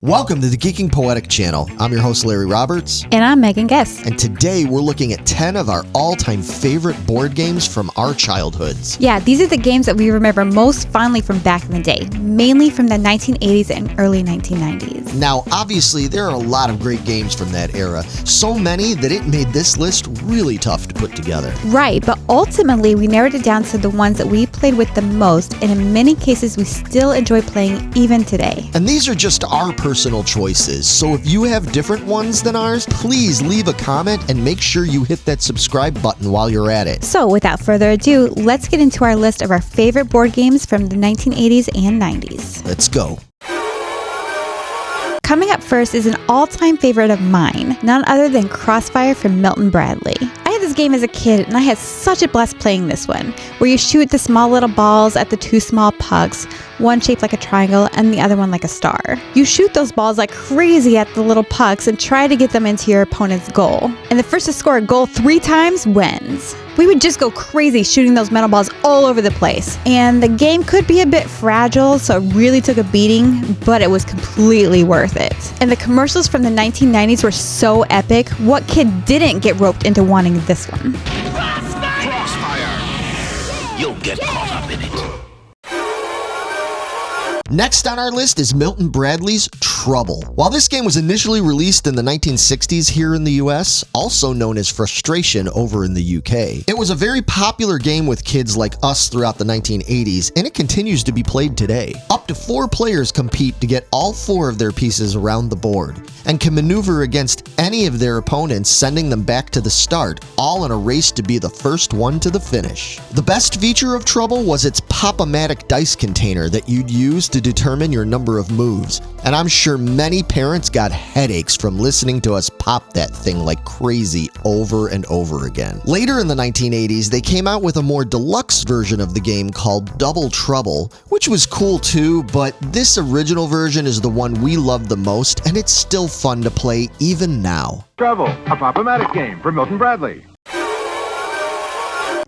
Welcome to the Geeking Poetic channel. I'm your host, Larry Roberts. And I'm Megan Guess. And today we're looking at 10 of our all-time favorite board games from our childhoods. Yeah, these are the games that we remember most fondly from back in the day, mainly from the 1980s and early 1990s. Now, obviously, there are a lot of great games from that era, so many that it made this list really tough to put together. Right, but ultimately we narrowed it down to the ones that we played with the most, and in many cases we still enjoy playing even today. And these are just our personal choices, so if you have different ones than ours, please leave a comment and make sure you hit that subscribe button while you're at it. So without further ado, let's get into our list of our favorite board games from the 1980s and 90s. Let's go. Coming up first is an all-time favorite of mine, none other than Crossfire from Milton Bradley. I had this game as a kid and I had such a blast playing this one, where you shoot the small little balls at the two small pucks, one shaped like a triangle and the other one like a star. You shoot those balls like crazy at the little pucks and try to get them into your opponent's goal. And the first to score a goal 3 times wins. We would just go crazy shooting those metal balls all over the place. And the game could be a bit fragile, so it really took a beating, but it was completely worth it. And the commercials from the 1990s were so epic. What kid didn't get roped into wanting this one? Crossfire! You'll get caught up in it. Next on our list is Milton Bradley's Trouble. While this game was initially released in the 1960s here in the US, also known as Frustration over in the UK, it was a very popular game with kids like us throughout the 1980s, and it continues to be played today. Up to 4 players compete to get all 4 of their pieces around the board, and can maneuver against any of their opponents, sending them back to the start, all in a race to be the first one to the finish. The best feature of Trouble was its pop-o-matic dice container that you'd use to determine your number of moves, and I'm sure many parents got headaches from listening to us pop that thing like crazy over and over again. Later in the 1980s, they came out with a more deluxe version of the game called Double Trouble, which was cool too, but this original version is the one we love the most, and it's still fun to play even now. Trouble, a pop-o-matic game from Milton Bradley.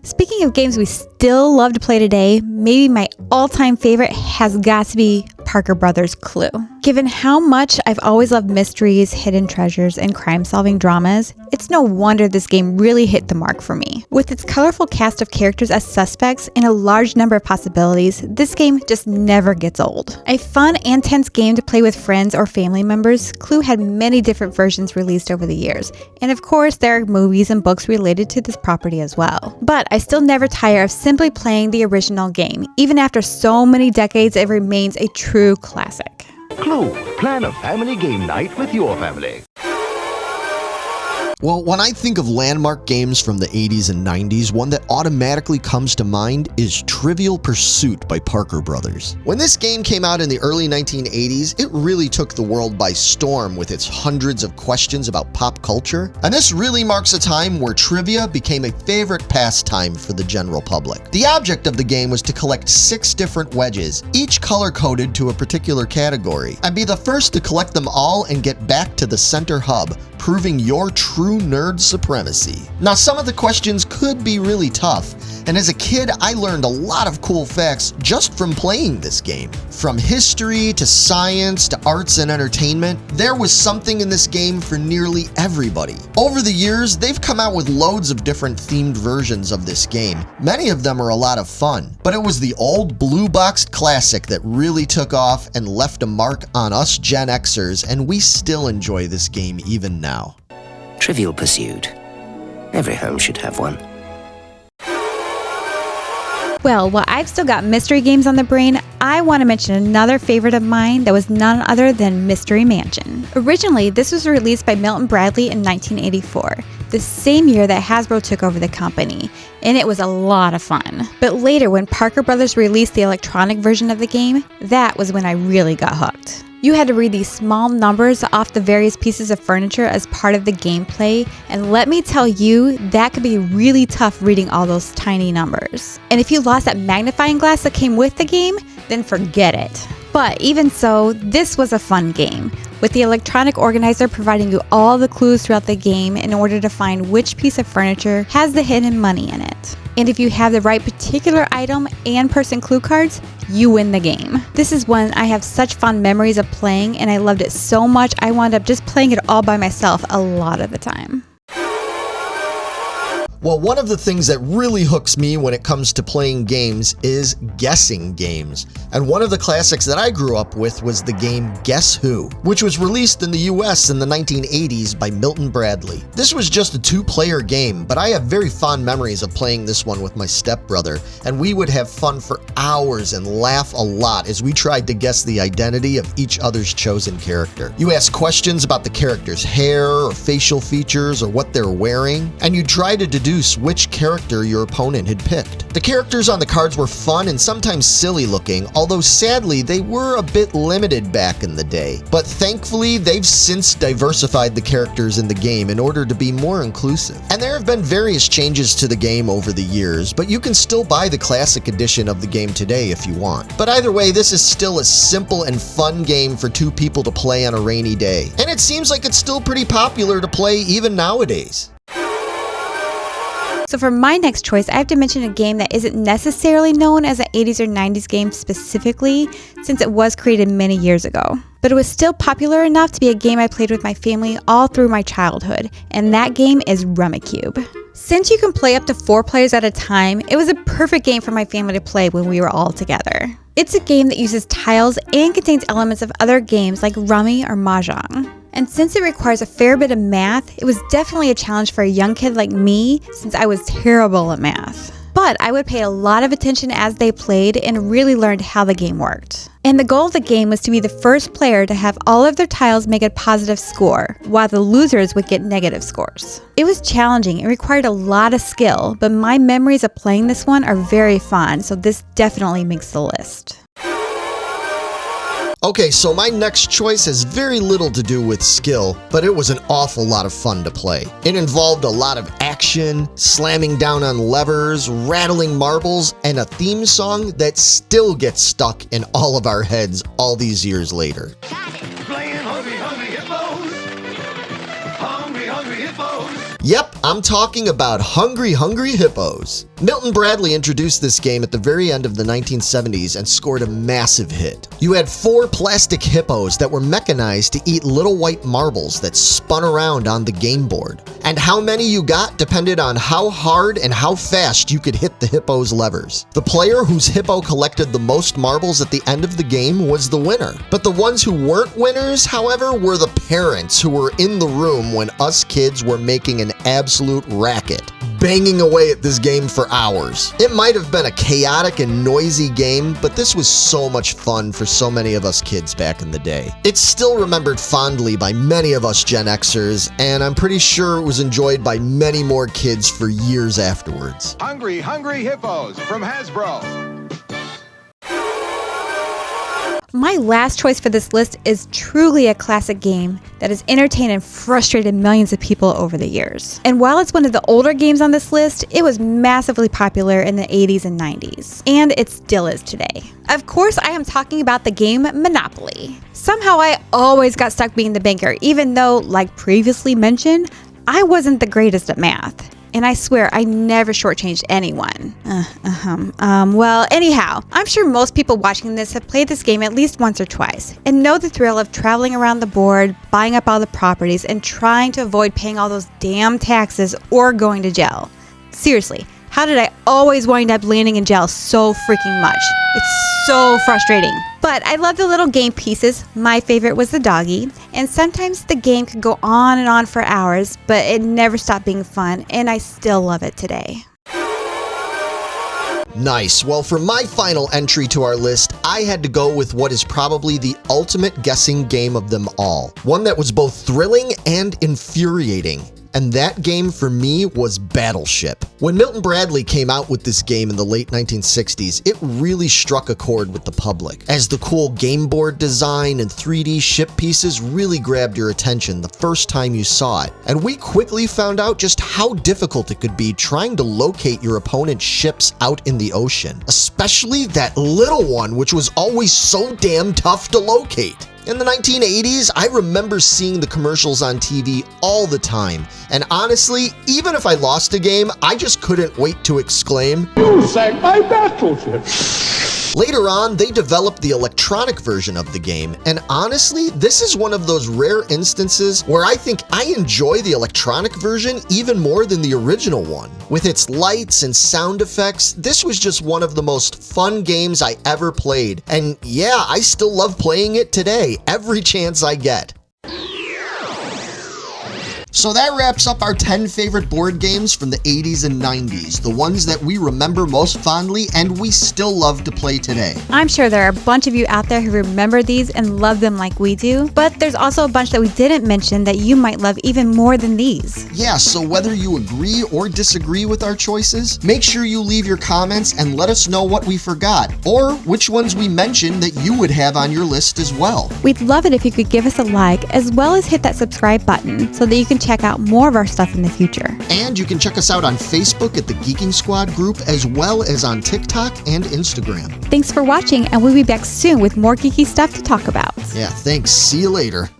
Speaking of games we still love to play today, maybe my all-time favorite has got to be Parker Brothers' Clue. Given how much I've always loved mysteries, hidden treasures, and crime-solving dramas, it's no wonder this game really hit the mark for me. With its colorful cast of characters as suspects and a large number of possibilities, this game just never gets old. A fun and tense game to play with friends or family members, Clue had many different versions released over the years, and of course there are movies and books related to this property as well. But I still never tire of simply playing the original game. Even after so many decades, it remains a true classic. Clue. Plan a family game night with your family. Well, when I think of landmark games from the 80s and 90s, one that automatically comes to mind is Trivial Pursuit by Parker Brothers. When this game came out in the early 1980s, it really took the world by storm with its hundreds of questions about pop culture. And this really marks a time where trivia became a favorite pastime for the general public. The object of the game was to collect 6 different wedges, each color-coded to a particular category, and be the first to collect them all and get back to the center hub, proving your true nerd supremacy. Now, some of the questions could be really tough, and as a kid, I learned a lot of cool facts just from playing this game. From history to science to arts and entertainment, there was something in this game for nearly everybody. Over the years, they've come out with loads of different themed versions of this game. Many of them are a lot of fun, but it was the old blue boxed classic that really took off and left a mark on us Gen Xers, and we still enjoy this game even now. Trivial Pursuit. Every home should have one. Well, while I've still got mystery games on the brain, I want to mention another favorite of mine that was none other than Mystery Mansion. Originally, this was released by Milton Bradley in 1984, the same year that Hasbro took over the company, and it was a lot of fun. But later, when Parker Brothers released the electronic version of the game, that was when I really got hooked. You had to read these small numbers off the various pieces of furniture as part of the gameplay, and let me tell you, that could be really tough reading all those tiny numbers. And if you lost that magnifying glass that came with the game, then forget it. But even so, this was a fun game. with the electronic organizer providing you all the clues throughout the game in order to find which piece of furniture has the hidden money in it. And if you have the right particular item and person clue cards, you win the game. This is one I have such fond memories of playing, and I loved it so much I wound up just playing it all by myself a lot of the time. Well, one of the things that really hooks me when it comes to playing games is guessing games. And one of the classics that I grew up with was the game Guess Who, which was released in the US in the 1980s by Milton Bradley. This was just a two-player game, but I have very fond memories of playing this one with my stepbrother, and we would have fun for hours and laugh a lot as we tried to guess the identity of each other's chosen character. You ask questions about the character's hair or facial features or what they're wearing, and you try to deduce which character your opponent had picked. The characters on the cards were fun and sometimes silly looking, although sadly they were a bit limited back in the day. But thankfully they've since diversified the characters in the game in order to be more inclusive. And there have been various changes to the game over the years, but you can still buy the classic edition of the game today if you want. But either way, this is still a simple and fun game for two people to play on a rainy day. And it seems like it's still pretty popular to play even nowadays. So for my next choice, I have to mention a game that isn't necessarily known as an 80s or 90s game specifically, since it was created many years ago. But it was still popular enough to be a game I played with my family all through my childhood, and that game is Rik Cube. Since you can play up to 4 players at a time, it was a perfect game for my family to play when we were all together. It's a game that uses tiles and contains elements of other games like Rummy or Mahjong. And since it requires a fair bit of math, it was definitely a challenge for a young kid like me since I was terrible at math. But I would pay a lot of attention as they played and really learned how the game worked. And the goal of the game was to be the first player to have all of their tiles make a positive score, while the losers would get negative scores. It was challenging and required a lot of skill, but my memories of playing this one are very fond, so this definitely makes the list. Okay, so my next choice has very little to do with skill, but it was an awful lot of fun to play. It involved a lot of action, slamming down on levers, rattling marbles, and a theme song that still gets stuck in all of our heads all these years later. Playing Hungry Hungry Hippos. Hungry Hungry Hippos. Yep, I'm talking about Hungry Hungry Hippos. Milton Bradley introduced this game at the very end of the 1970s and scored a massive hit. You had 4 plastic hippos that were mechanized to eat little white marbles that spun around on the game board. And how many you got depended on how hard and how fast you could hit the hippo's levers. The player whose hippo collected the most marbles at the end of the game was the winner. But the ones who weren't winners, however, were the parents who were in the room when us kids were making an absolute racket, banging away at this game for hours. It might have been a chaotic and noisy game, but this was so much fun for so many of us kids back in the day. It's still remembered fondly by many of us Gen Xers, and I'm pretty sure it was enjoyed by many more kids for years afterwards. Hungry Hungry Hippos from Hasbro. My last choice for this list is truly a classic game that has entertained and frustrated millions of people over the years. And while it's one of the older games on this list, it was massively popular in the 80s and 90s, and it still is today. Of course, I am talking about the game Monopoly. Somehow I always got stuck being the banker, even though, like previously mentioned, I wasn't the greatest at math. And I swear I never shortchanged anyone. Well, anyhow, I'm sure most people watching this have played this game at least once or twice and know the thrill of traveling around the board, buying up all the properties, and trying to avoid paying all those damn taxes or going to jail. Seriously, how did I always wind up landing in jail so freaking much? It's so frustrating. But I love the little game pieces. My favorite was the doggy. And sometimes the game could go on and on for hours, but it never stopped being fun, and I still love it today. Nice. Well, for my final entry to our list, I had to go with what is probably the ultimate guessing game of them all. One that was both thrilling and infuriating. And that game for me was Battleship. When Milton Bradley came out with this game in the late 1960s, it really struck a chord with the public, as the cool game board design and 3D ship pieces really grabbed your attention the first time you saw it. And we quickly found out just how difficult it could be trying to locate your opponent's ships out in the ocean, especially that little one, which was always so damn tough to locate. In the 1980s, I remember seeing the commercials on TV all the time, and honestly, even if I lost a game, I just couldn't wait to exclaim, "You sank my battleship!" Later on, they developed the electronic version of the game, and honestly, this is one of those rare instances where I think I enjoy the electronic version even more than the original one. With its lights and sound effects, this was just one of the most fun games I ever played, and yeah, I still love playing it today, every chance I get. So that wraps up our 10 favorite board games from the 80s and 90s, the ones that we remember most fondly and we still love to play today. I'm sure there are a bunch of you out there who remember these and love them like we do, but there's also a bunch that we didn't mention that you might love even more than these. Yeah, so whether you agree or disagree with our choices, make sure you leave your comments and let us know what we forgot, or which ones we mentioned that you would have on your list as well. We'd love it if you could give us a like, as well as hit that subscribe button so that you can check out more of our stuff in the future. And you can check us out on Facebook at the Geeking Squad group, as well as on TikTok and Instagram. Thanks for watching, and we'll be back soon with more geeky stuff to talk about. Yeah, thanks. See you later.